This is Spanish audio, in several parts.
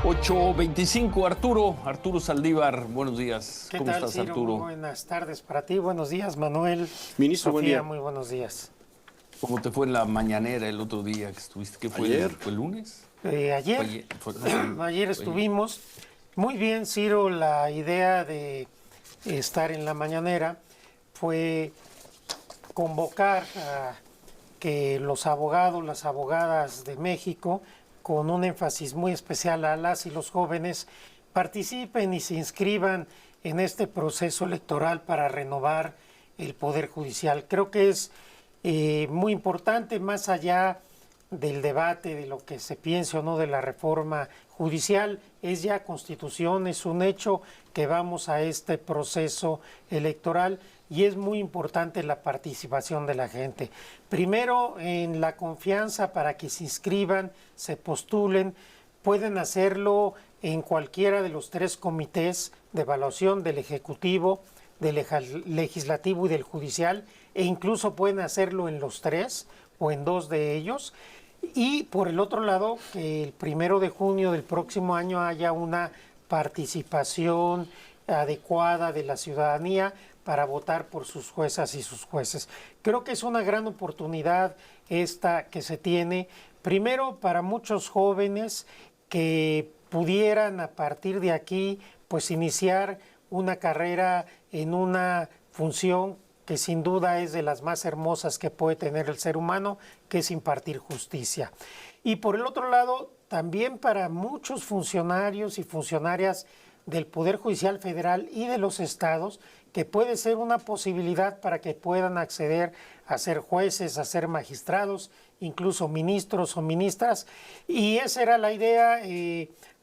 8:25, Arturo Saldívar, buenos días. ¿Qué ¿Cómo tal, estás, Ciro? Arturo? Muy buenas tardes para ti. Buenos días, Manuel. Ministro, Sofía, buen día. muy buenos días. ¿Cómo te fue en la mañanera el otro día que estuviste? ¿Qué fue? Ayer. ¿Fue el lunes? Ayer, Fue- ayer estuvimos muy bien, Ciro. La idea de estar en la mañanera fue convocar a que los abogados, las abogadas de México, con un énfasis muy especial a las y los jóvenes, participen y se inscriban en este proceso electoral para renovar el Poder Judicial. Creo que es muy importante, más allá del debate de lo que se piense o no de la reforma judicial, es ya constitución, es un hecho que vamos a este proceso electoral y es muy importante la participación de la gente. Primero, en la confianza para que se inscriban, se postulen, pueden hacerlo en cualquiera de los 3 comités de evaluación del Ejecutivo, del Legislativo y del Judicial, e incluso pueden hacerlo en los 3 o en 2 de ellos. Y por el otro lado, que el 1 de junio del próximo año haya una participación adecuada de la ciudadanía para votar por sus juezas y sus jueces. Creo que es una gran oportunidad esta que se tiene, primero para muchos jóvenes que pudieran a partir de aquí pues iniciar una carrera en una función que sin duda es de las más hermosas que puede tener el ser humano, que es impartir justicia. Y por el otro lado, también para muchos funcionarios y funcionarias del Poder Judicial Federal y de los estados, que puede ser una posibilidad para que puedan acceder a ser jueces, a ser magistrados, incluso ministros o ministras. Y esa era la idea,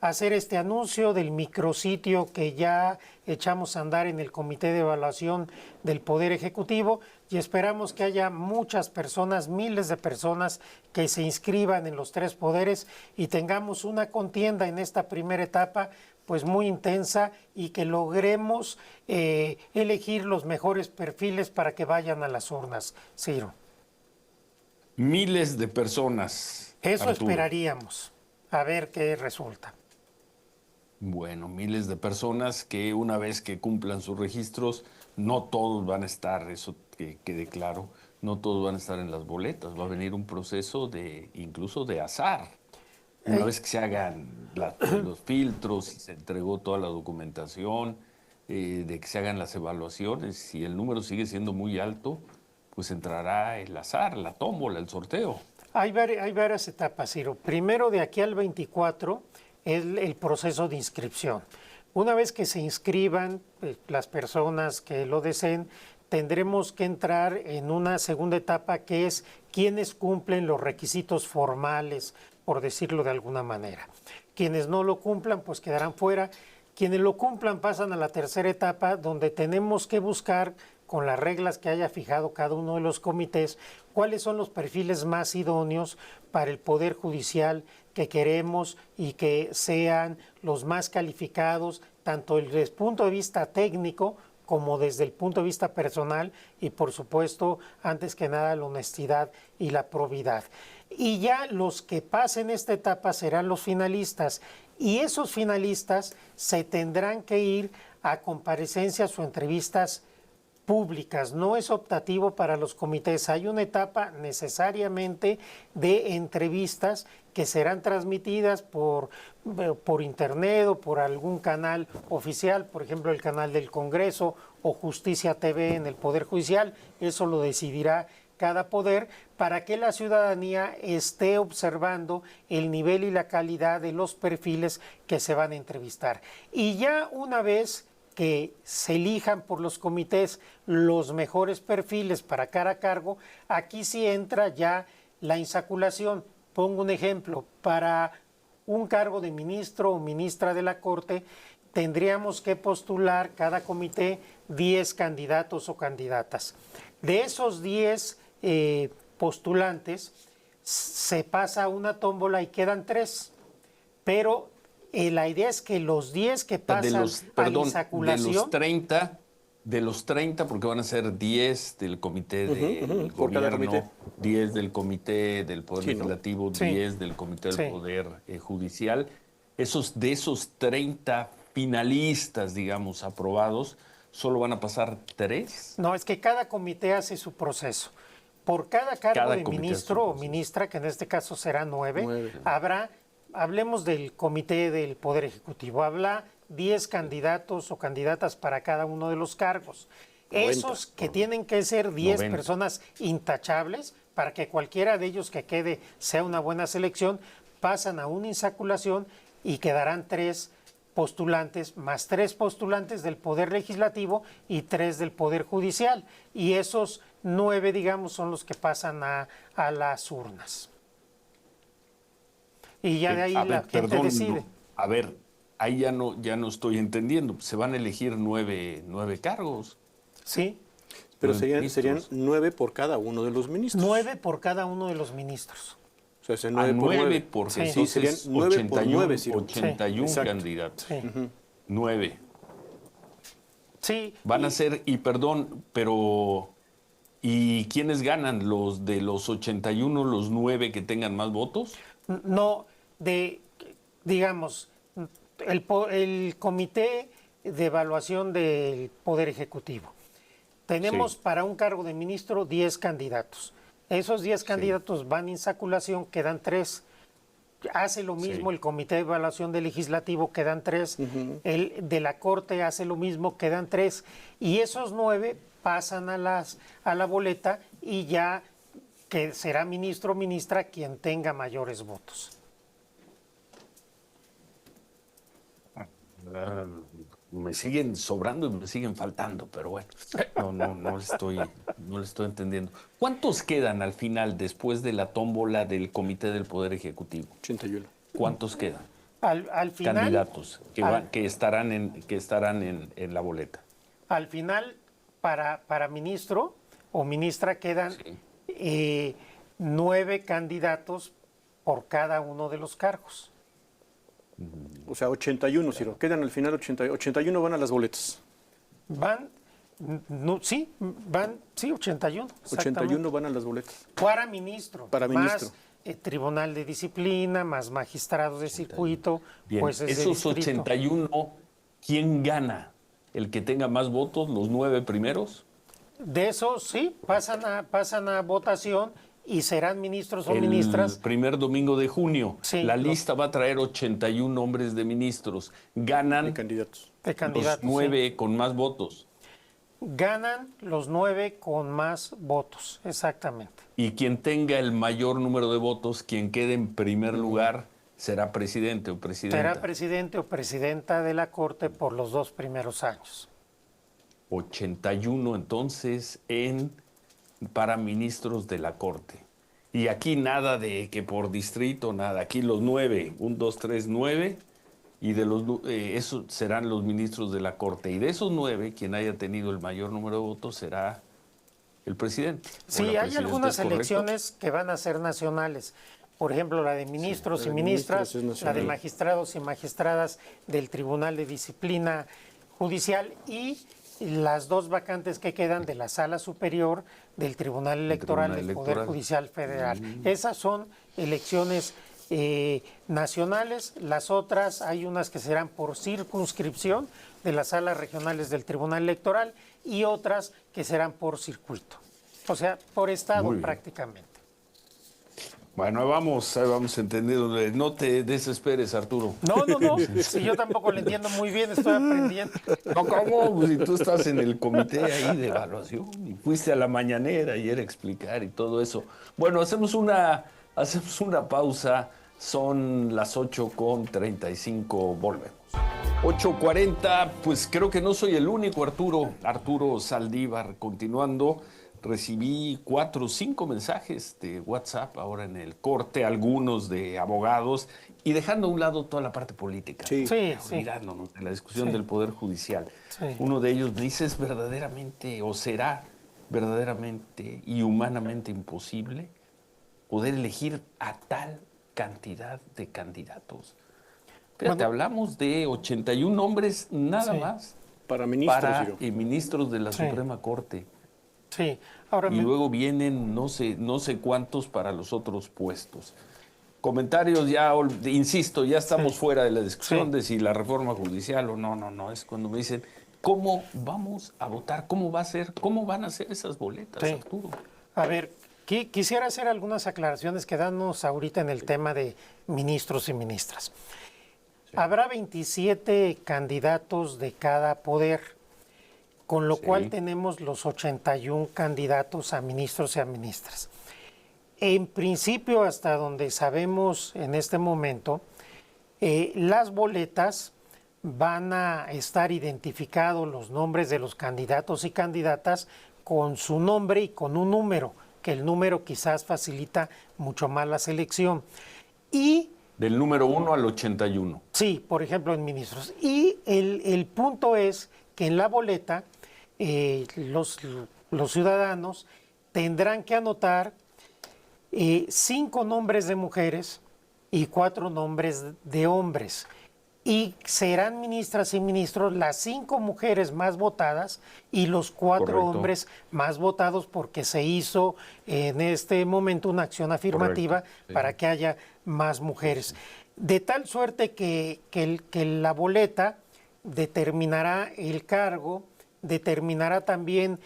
hacer este anuncio del micrositio que ya echamos a andar en el Comité de Evaluación del Poder Ejecutivo, y esperamos que haya muchas personas, miles de personas que se inscriban en los 3 poderes y tengamos una contienda en esta primera etapa pues muy intensa y que logremos elegir los mejores perfiles para que vayan a las urnas, Ciro. Miles de personas, Eso Arturo. esperaríamos, a ver qué resulta. Bueno, miles de personas que una vez que cumplan sus registros, no todos van a estar, eso que quede claro, no todos van a estar en las boletas. Va a venir un proceso incluso de azar. Una vez que se hagan los filtros y se entregó toda la documentación, de que se hagan las evaluaciones, si el número sigue siendo muy alto, pues entrará el azar, la tómbola, el sorteo. Hay varias etapas, Ciro. Primero, de aquí al 24, es el proceso de inscripción. Una vez que se inscriban las personas que lo deseen, tendremos que entrar en una segunda etapa que es quienes cumplen los requisitos formales, por decirlo de alguna manera. Quienes no lo cumplan, pues quedarán fuera. Quienes lo cumplan pasan a la tercera etapa, donde tenemos que buscar, con las reglas que haya fijado cada uno de los comités, cuáles son los perfiles más idóneos para el Poder Judicial que queremos y que sean los más calificados, tanto desde el punto de vista técnico como desde el punto de vista personal y, por supuesto, antes que nada, la honestidad y la probidad. Y ya los que pasen esta etapa serán los finalistas, y esos finalistas se tendrán que ir a comparecencias o entrevistas públicas, no es optativo para los comités. Hay una etapa necesariamente de entrevistas que serán transmitidas por internet o por algún canal oficial, por ejemplo el canal del Congreso o Justicia TV en el Poder Judicial. Eso lo decidirá cada poder, para que la ciudadanía esté observando el nivel y la calidad de los perfiles que se van a entrevistar. Y ya una vez que se elijan por los comités los mejores perfiles para cada cargo, aquí sí entra ya la insaculación. Pongo un ejemplo: para un cargo de ministro o ministra de la Corte, tendríamos que postular cada comité 10 candidatos o candidatas. De esos 10 postulantes, se pasa a una tómbola y quedan 3, pero la idea es que los 10 que pasan a la insaculación... De los 30, porque van a ser 10 del comité del por cada gobierno, comité. 10 del comité del Poder Sí, ¿no? Legislativo, Sí. 10 del comité del Sí. Poder Judicial. de esos 30 finalistas, digamos, aprobados, solo van a pasar 3. No, es que cada comité hace su proceso. Por cada cargo Cada de comité hace su ministro o proceso. ministra, que en este caso será 9, 9. hablemos del comité del Poder Ejecutivo, habrá 10 candidatos o candidatas para cada uno de los cargos. 90. Esos que tienen que ser 10 90. personas intachables para que cualquiera de ellos que quede sea una buena selección, pasan a una insaculación y quedarán 3 postulantes, más 3 postulantes del Poder Legislativo y 3 del Poder Judicial. Y esos 9, digamos, son los que pasan a las urnas. Y ya de ahí la gente decide. No. A ver, ahí ya no estoy entendiendo. Se van a elegir 9 cargos. Sí, Pero Los serían ministros. 9 por cada uno de los ministros. 9 por cada uno de los ministros. O sea, es A 9 por 9, 9. porque Sí. entonces serían 9 por 81, 9, Ciro. 81 Exacto. candidatos. Sí. 9. Sí. Van a ser, y perdón, pero ¿y quiénes ganan? ¿Los de los 81, los 9 que tengan más votos? No, digamos, el comité de evaluación del Poder Ejecutivo. Tenemos Sí. para un cargo de ministro 10 candidatos. Esos 10 candidatos van en insaculación, quedan 3. Hace lo mismo Sí. el comité de evaluación del legislativo, quedan 3. El de la Corte hace lo mismo, quedan 3. Y esos 9 pasan a la boleta y ya que será ministro o ministra quien tenga mayores votos. Me siguen sobrando y me siguen faltando, pero bueno, no le estoy entendiendo. ¿Cuántos quedan al final después de la tómbola del Comité del Poder Ejecutivo? 81. ¿Cuántos quedan? Al final, Candidatos que estarán en la boleta. al final para ministro o ministra quedan 9 candidatos por cada uno de los cargos. O sea, 81, Ciro. Quedan al final 81 van a las boletas. Van, sí, 81. 81 van a las boletas. Para ministro. Para ministro. Más tribunal de disciplina, más magistrados de circuito, Bien, jueces de esos distrito. 81, ¿quién gana? ¿El que tenga más votos, los 9 primeros? De esos, sí, pasan a votación y serán ministros o El ministras. primer domingo de junio. Sí, La lista va a traer 81 nombres de ministros. Ganan De candidatos. De los candidatos. 9 con más votos. Ganan los 9 con más votos, exactamente. Y quien tenga el mayor número de votos, quien quede en primer lugar, será presidente o presidenta. Será presidente o presidenta de la Corte por los 2 primeros años. 81 entonces para ministros de la Corte. Y aquí nada de que por distrito, nada. Aquí los 9, 1, 2, 3, 9. Y esos serán los ministros de la Corte. Y de esos 9, quien haya tenido el mayor número de votos será el presidente. Sí, o la hay presidenta, algunas ¿es correcto? elecciones que van a ser nacionales. Por ejemplo, la de ministros la y de ministras, ministros es la nacional. de magistrados y magistradas del Tribunal de Disciplina Judicial y las 2 vacantes que quedan de la Sala Superior del Tribunal Electoral Tribunal del Poder Electoral. Judicial Federal. Esas son elecciones nacionales. Las otras, hay unas que serán por circunscripción de las salas regionales del Tribunal Electoral y otras que serán por circuito. O sea, por estado Muy bien. prácticamente. Bueno, ahí vamos entendiendo. No te desesperes, Arturo. No. Si yo tampoco lo entiendo muy bien, estoy aprendiendo. No, ¿cómo? Pues si tú estás en el comité ahí de evaluación y fuiste a la mañanera ayer a explicar y todo eso. Bueno, hacemos una pausa. Son las 8:35, volvemos. 8:40, pues creo que no soy el único, Arturo Saldívar, continuando. Recibí 4 o 5 mensajes de WhatsApp ahora en el corte, algunos de abogados, y dejando a un lado toda la parte política. Sí. Sí. Olvidándonos de la discusión Sí. del Poder Judicial. Sí. Uno de ellos me dice, ¿es verdaderamente o será verdaderamente y humanamente imposible poder elegir a tal cantidad de candidatos? Fíjate, Bueno. hablamos de 81 nombres nada Sí. más Para ministros, para Ciro. ministros de la Sí. Suprema Corte. Sí, ahora Y luego vienen no sé cuántos para los otros puestos. comentarios ya, insisto, ya estamos fuera de la discusión de si la reforma judicial o no, es cuando me dicen, ¿cómo vamos a votar? ¿Cómo va a ser? ¿Cómo van a ser esas boletas, Arturo? A ver, quisiera hacer algunas aclaraciones, quedándonos ahorita en el tema de ministros y ministras. Habrá 27 candidatos de cada poder, con lo cual tenemos los 81 candidatos a ministros y a ministras. En principio, hasta donde sabemos en este momento, las boletas van a estar identificados los nombres de los candidatos y candidatas con su nombre y con un número, que el número quizás facilita mucho más la selección. Y del número 1 al 81. Sí, por ejemplo, en ministros. Y el punto es que en la boleta los ciudadanos tendrán que anotar 5 nombres de mujeres y 4 nombres de hombres. Y serán ministras y ministros las 5 mujeres más votadas y los 4 hombres más votados, porque se hizo en este momento una acción afirmativa para que haya más mujeres. De tal suerte que la boleta determinará el cargo, determinará también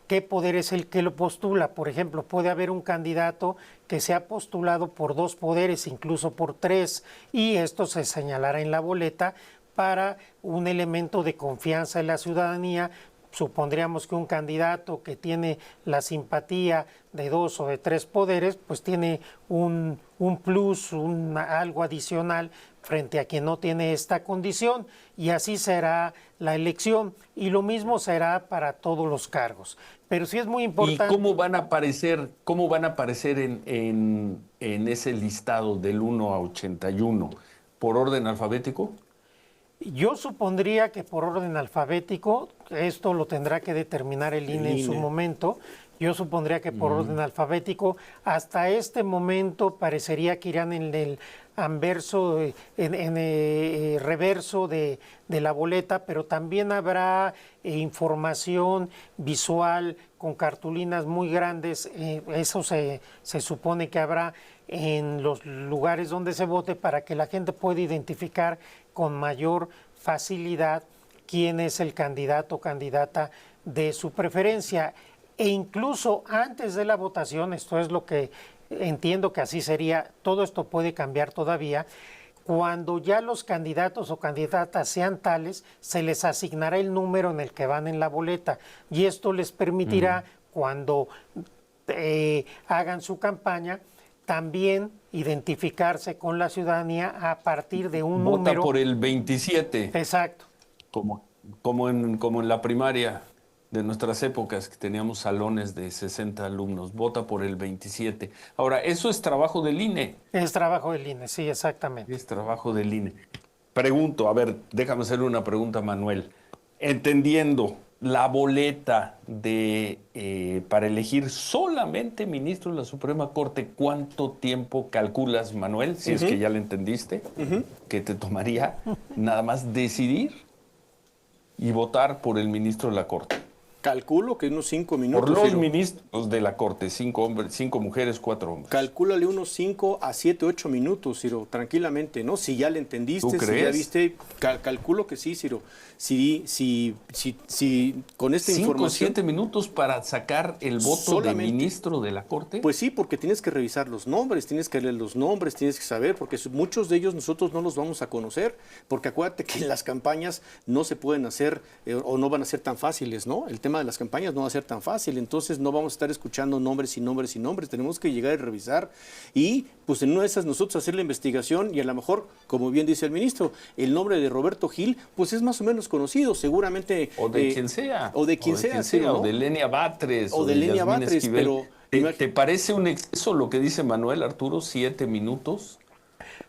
qué poder es el que lo postula. Por ejemplo, puede haber un candidato que sea postulado por 2 poderes, incluso por 3, y esto se señalará en la boleta para un elemento de confianza en la ciudadanía. Supondríamos que un candidato que tiene la simpatía de 2 o de 3 poderes, pues tiene un plus, algo adicional frente a quien no tiene esta condición, y así será la elección, y lo mismo será para todos los cargos. Pero sí es muy importante. ¿Y cómo van a aparecer en ese listado del 1 a 81? ¿Por orden alfabético? Yo supondría que por orden alfabético, esto lo tendrá que determinar el INE en su momento. Yo supondría que por orden alfabético. Hasta este momento parecería que irán en el anverso, reverso de la boleta, pero también habrá información visual con cartulinas muy grandes. Eso se supone que habrá en los lugares donde se vote, para que la gente pueda identificar con mayor facilidad quién es el candidato o candidata de su preferencia. E incluso antes de la votación, esto es lo que entiendo que así sería, todo esto puede cambiar todavía, cuando ya los candidatos o candidatas sean tales, se les asignará el número en el que van en la boleta, y esto les permitirá, cuando hagan su campaña, también identificarse con la ciudadanía a partir de un número. Vota por el 27. Exacto. Como en la primaria de nuestras épocas, que teníamos salones de 60 alumnos. Vota por el 27. Ahora, eso es trabajo del INE. Es trabajo del INE, sí, exactamente. Es trabajo del INE. Pregunto, a ver, déjame hacerle una pregunta a Manuel. Entendiendo la boleta para elegir solamente ministro de la Suprema Corte, ¿cuánto tiempo calculas, Manuel, si es que ya le entendiste, que te tomaría nada más decidir y votar por el ministro de la Corte? Calculo que unos 5 minutos. Por los ministros de la Corte, 5 hombres, 5 mujeres, 4 hombres. Calcúlale unos 5 a 7, 8 minutos, Ciro, tranquilamente, ¿no? Si ya le entendiste, ¿Tú crees? si ya viste, calculo que sí, Ciro. Si con esta 5 o información... 7 minutos para sacar el voto del ministro de la Corte. Pues sí, porque tienes que revisar los nombres, tienes que leer los nombres, tienes que saber, porque muchos de ellos nosotros no los vamos a conocer, porque acuérdate que las campañas no se pueden hacer o no van a ser tan fáciles, ¿no? El tema de las campañas no va a ser tan fácil, entonces no vamos a estar escuchando nombres y nombres y nombres, tenemos que llegar y revisar, y pues en una de esas nosotros hacer la investigación, y a lo mejor, como bien dice el ministro, el nombre de Roberto Gil, pues es más o menos conocido, seguramente. O de quien sea. O de quien sea, sí, ¿no? O de Lenia Batres. O de Lenia Yasmín Batres, Esquivel. pero... ¿Te parece un exceso lo que dice Manuel, Arturo, 7 minutos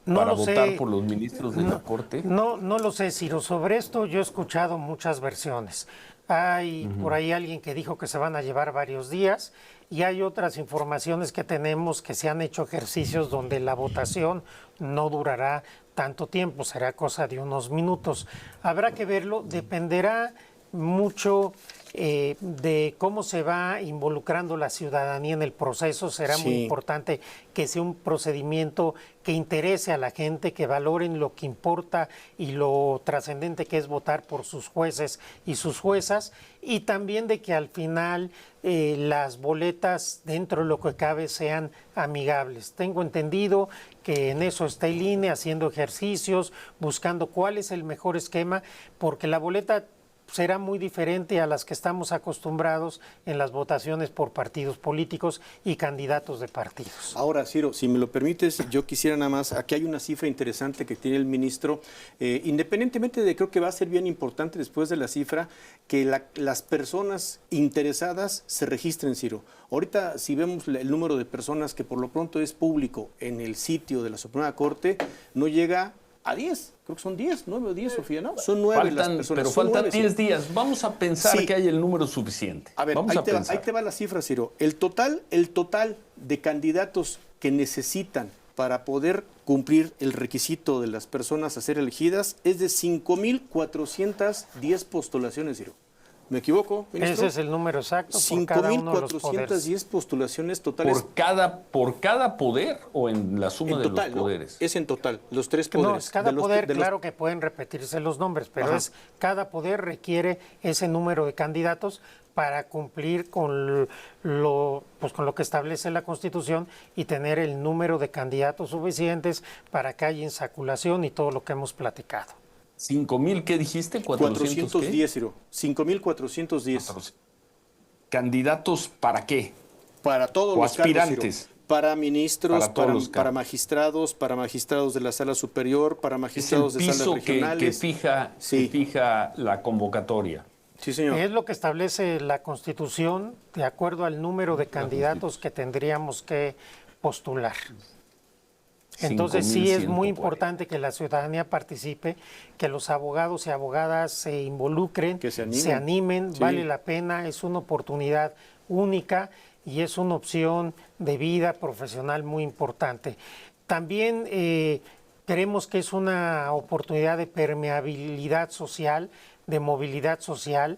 No para lo votar sé. por los ministros de la Corte? No lo sé, Ciro. Sobre esto yo he escuchado muchas versiones. Hay por ahí alguien que dijo que se van a llevar varios días, y hay otras informaciones que tenemos que se han hecho ejercicios donde la votación no durará tanto tiempo, será cosa de unos minutos. Habrá que verlo, dependerá mucho de cómo se va involucrando la ciudadanía en el proceso. Será muy importante que sea un procedimiento que interese a la gente, que valoren lo que importa y lo trascendente que es votar por sus jueces y sus juezas, y también de que al final las boletas, dentro de lo que cabe, sean amigables. Tengo entendido que en eso está el INE, haciendo ejercicios, buscando cuál es el mejor esquema, porque la boleta será muy diferente a las que estamos acostumbrados en las votaciones por partidos políticos y candidatos de partidos. Ahora, Ciro, si me lo permites, yo quisiera nada más, aquí hay una cifra interesante que tiene el ministro, independientemente de, creo que va a ser bien importante después de la cifra, que las personas interesadas se registren, Ciro. Ahorita, si vemos el número de personas que por lo pronto es público en el sitio de la Suprema Corte, no llega a 10, creo que son 10, 9 o 10, Sofía, ¿no? Son 9 las personas. Pero faltan 10 días. Vamos a pensar que hay el número suficiente. A ver, Vamos ahí te va la cifra, Ciro. El total de candidatos que necesitan para poder cumplir el requisito de las personas a ser elegidas es de 5,410 postulaciones, Ciro. ¿Me equivoco, ministro? Ese es el número exacto por cada uno de los poderes. 5,410 postulaciones totales. ¿Por cada poder o en la suma de los poderes? No, es en total, los 3 poderes. No, cada poder, claro que pueden repetirse los nombres, pero cada poder requiere ese número de candidatos para cumplir con lo que establece la Constitución y tener el número de candidatos suficientes para que haya insaculación y todo lo que hemos platicado. 5,000, ¿qué dijiste? 410, Ciro. 5,410. ¿Candidatos para qué? Para todos los aspirantes. Cargos, Ciro. Para ministros, para magistrados de la Sala Superior, para magistrados de salas regionales. Que fija la convocatoria. Sí, señor. Es lo que establece la Constitución de acuerdo al número de candidatos que tendríamos que postular. Entonces sí es muy importante que la ciudadanía participe, que los abogados y abogadas se involucren, que se animen, sí. Vale la pena, es una oportunidad única y es una opción de vida profesional muy importante. También creemos que es una oportunidad de permeabilidad social, de movilidad social,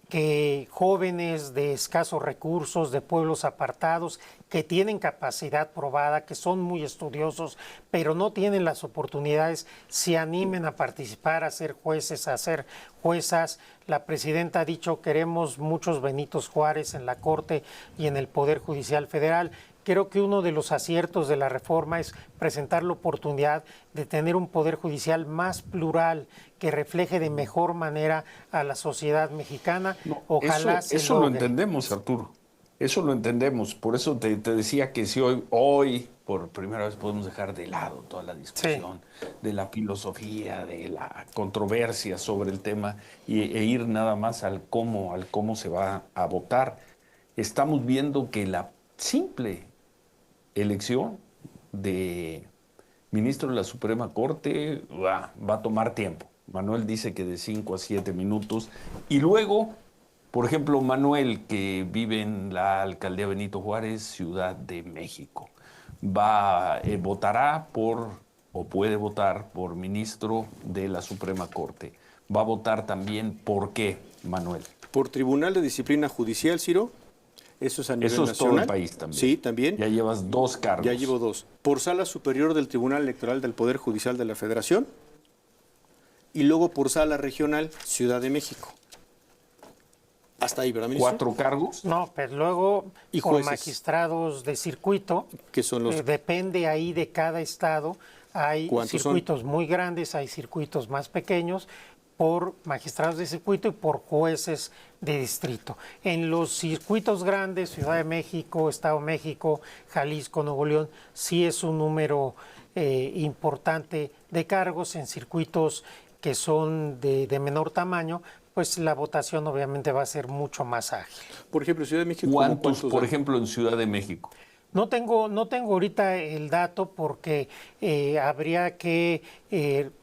que jóvenes de escasos recursos, de pueblos apartados, que tienen capacidad probada, que son muy estudiosos, pero no tienen las oportunidades, se animen a participar, a ser jueces, a ser juezas. La presidenta ha dicho, queremos muchos Benitos Juárez en la Corte y en el Poder Judicial Federal. Creo que uno de los aciertos de la reforma es presentar la oportunidad de tener un poder judicial más plural, que refleje de mejor manera a la sociedad mexicana. Ojalá eso lo entendemos, Arturo. Eso lo entendemos. Por eso te decía que si hoy por primera vez podemos dejar de lado toda la discusión de la filosofía, de la controversia sobre el tema e ir nada más al cómo se va a votar. Estamos viendo que la simple elección de ministro de la Suprema Corte va a tomar tiempo. Manuel dice que de 5 a 7 minutos. Y luego, por ejemplo, Manuel, que vive en la alcaldía Benito Juárez, Ciudad de México, votará o puede votar por ministro de la Suprema Corte. Va a votar también, ¿por qué, Manuel? Por Tribunal de Disciplina Judicial, Ciro. Eso es a nivel nacional. Eso es todo el país también. Sí, también. Ya llevas 2 cargos. Ya llevo 2. Por Sala Superior del Tribunal Electoral del Poder Judicial de la Federación y luego por Sala Regional Ciudad de México. Hasta ahí, ¿verdad, ministro? 4 cargos. No, pero luego y por jueces, magistrados de circuito, que son los... depende ahí de cada estado. Hay circuitos son? Muy grandes, hay circuitos más pequeños, por magistrados de circuito y por jueces de distrito. En los circuitos grandes, Ciudad de México, Estado de México, Jalisco, Nuevo León, sí es un número importante de cargos. En circuitos que son de menor tamaño, pues la votación obviamente va a ser mucho más ágil. Por ejemplo, Ciudad de México... ¿Cuántos, por ejemplo, en Ciudad de México? No tengo ahorita el dato porque habría que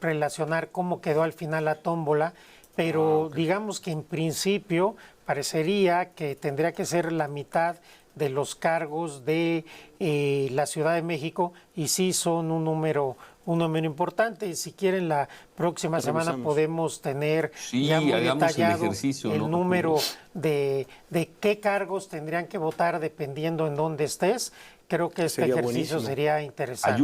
relacionar cómo quedó al final la tómbola, pero digamos que en principio parecería que tendría que ser la mitad de los cargos de la Ciudad de México y sí son un número un número importante. Si quieren, la próxima semana Revisamos. podemos tener Sí, ya muy hagamos el detallado ejercicio, el ¿no? número de qué cargos tendrían que votar dependiendo en dónde estés. Creo que este Sería ejercicio buenísimo. sería interesante.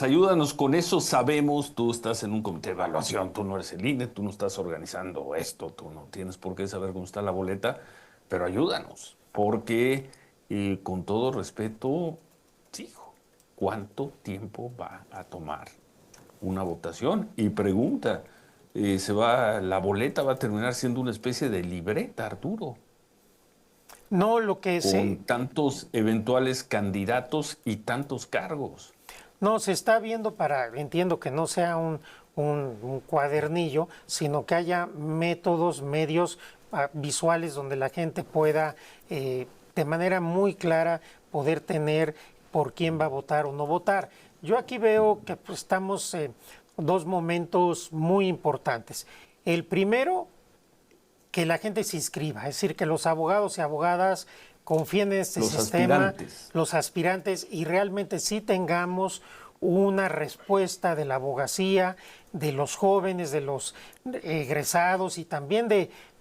Ayúdanos con eso. Sabemos, tú estás en un comité de evaluación, tú no eres el INE, tú no estás organizando esto, tú no tienes por qué saber cómo está la boleta, pero ayúdanos, porque con todo respeto, hijo, ¿cuánto tiempo va a tomar una votación? Y pregunta, la boleta va a terminar siendo una especie de libreta, Arturo, No, lo que con tantos eventuales candidatos y tantos cargos. no, se está viendo entiendo que no sea un cuadernillo, sino que haya métodos, medios visuales donde la gente pueda de manera muy clara poder tener por quién va a votar o no votar. Yo aquí veo que pues, estamos en dos momentos muy importantes. El primero, que la gente se inscriba, es decir, que los abogados y abogadas confíen en este Los sistema, aspirantes. los aspirantes, y realmente sí tengamos una respuesta de la abogacía, de los jóvenes, de los egresados y también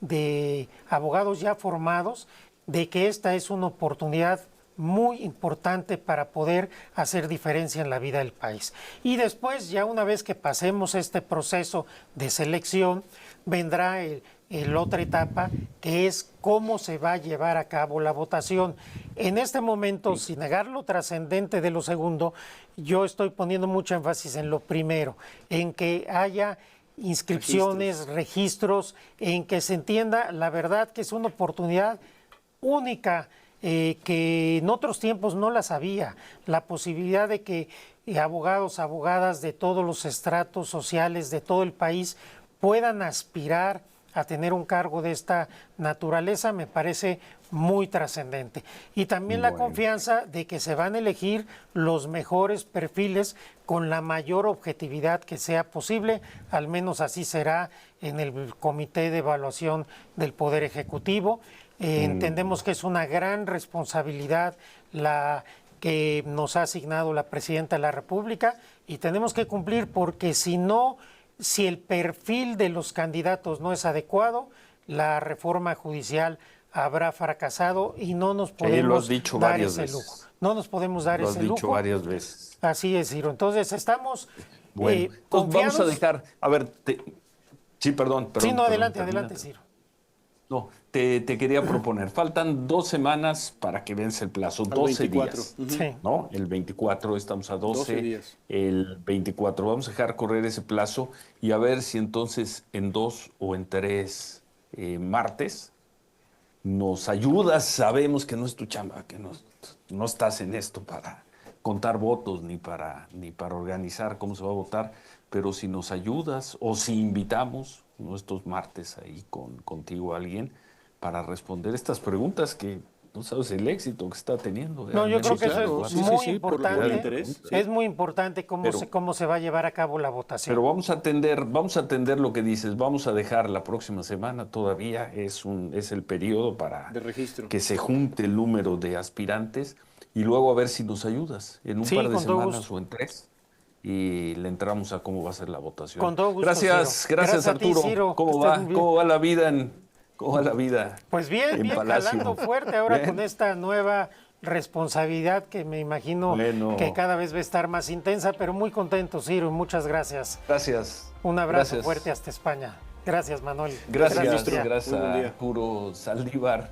de abogados ya formados, de que esta es una oportunidad muy importante para poder hacer diferencia en la vida del país. Y después, ya una vez que pasemos este proceso de selección, vendrá la otra etapa, que es cómo se va a llevar a cabo la votación. En este momento, sin negar lo trascendente de lo segundo, yo estoy poniendo mucho énfasis en lo primero, en que haya inscripciones, registros, en que se entienda la verdad que es una oportunidad única, que en otros tiempos no las había, la posibilidad de que abogados, abogadas de todos los estratos sociales de todo el país puedan aspirar a tener un cargo de esta naturaleza, me parece muy trascendente. Y también la confianza de que se van a elegir los mejores perfiles con la mayor objetividad que sea posible, al menos así será en el Comité de Evaluación del Poder Ejecutivo. Entendemos que es una gran responsabilidad la que nos ha asignado la Presidenta de la República y tenemos que cumplir, porque si no, si el perfil de los candidatos no es adecuado, la reforma judicial habrá fracasado y no nos lo podemos has dicho dar varias ese veces. lujo. No nos podemos dar Lo has ese dicho lujo. varias veces. Así es, Ciro. Entonces estamos Bueno, entonces confiados. vamos a dejar, a ver, sí, perdón. Sí, no, perdón, adelante, termina. adelante, Ciro. No, te quería proponer, faltan 2 semanas para que vence el plazo, 12 24. días. Ujú. Sí. ¿No? El 24, estamos a 12, 12 días. el 24. Vamos a dejar correr ese plazo y a ver si entonces en 2 o en 3 martes nos ayudas. Sabemos que no es tu chamba, que no estás en esto para contar votos ni para organizar cómo se va a votar, pero si nos ayudas o si invitamos estos martes ahí contigo a alguien para responder estas preguntas que no sabes el éxito que está teniendo. No, yo creo que claro. eso Sí, es sí, muy sí, por importante. el interés, sí. Es muy importante cómo se va a llevar a cabo la votación. Pero vamos a atender lo que dices. Vamos a dejar la próxima semana todavía. Es el periodo para De registro. que se junte el número de aspirantes y luego a ver si nos ayudas en un Sí, par de con todo semanas gusto. o en 3 y le entramos a cómo va a ser la votación. Con todo gusto, Gracias, Ciro. gracias, Gracias a ti, Arturo. Ciro. ¿Cómo Que va? estés muy bien. ¿Cómo va la vida cómo va la vida? Pues bien, en bien, Palacio? jalando fuerte ahora Bien. con esta nueva responsabilidad que me imagino Bueno. que cada vez va a estar más intensa, pero muy contento, Ciro, y muchas gracias. Gracias. Un abrazo Gracias. fuerte hasta España. Gracias, Manuel. Gracias, Gracias, gracias, Muy buen a día. Arturo Saldívar.